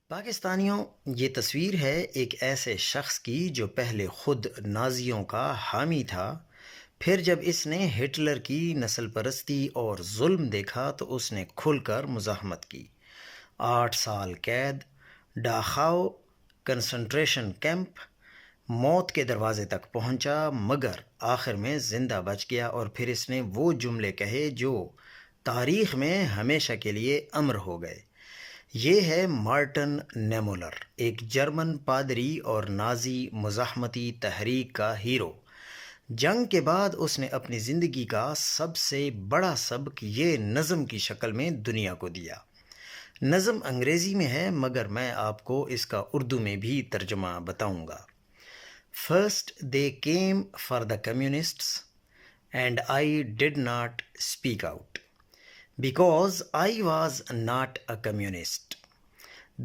پاکستانیوں، یہ تصویر ہے ایک ایسے شخص کی جو پہلے خود نازیوں کا حامی تھا، پھر جب اس نے ہٹلر کی نسل پرستی اور ظلم دیکھا تو اس نے کھل کر مزاحمت کی۔ 8 سال قید، ڈاخاؤ کنسنٹریشن کیمپ، موت کے دروازے تک پہنچا، مگر آخر میں زندہ بچ گیا اور پھر اس نے وہ جملے کہے جو تاریخ میں ہمیشہ کے لیے امر ہو گئے۔ یہ ہے مارٹن نیمولر، ایک جرمن پادری اور نازی مزاحمتی تحریک کا ہیرو۔ جنگ کے بعد اس نے اپنی زندگی کا سب سے بڑا سبق یہ نظم کی شکل میں دنیا کو دیا۔ نظم انگریزی میں ہے مگر میں آپ کو اس کا اردو میں بھی ترجمہ بتاؤں گا۔ First they came for the communists and I did not speak out because I was not a communist.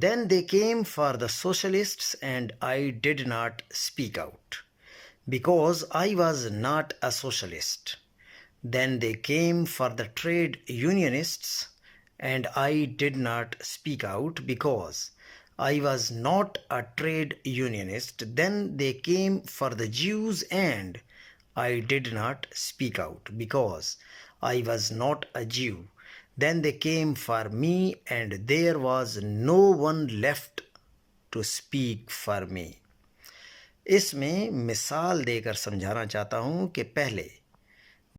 Then they came for the socialists and I did not speak out because I was not a socialist. Then they came for the trade unionists and I did not speak out because I was not a trade unionist. Then they came for the Jews and I did not speak out because I was not a Jew. Then they came for me and there was no one left to speak for me. اس میں مثال دے کر سمجھانا چاہتا ہوں کہ پہلے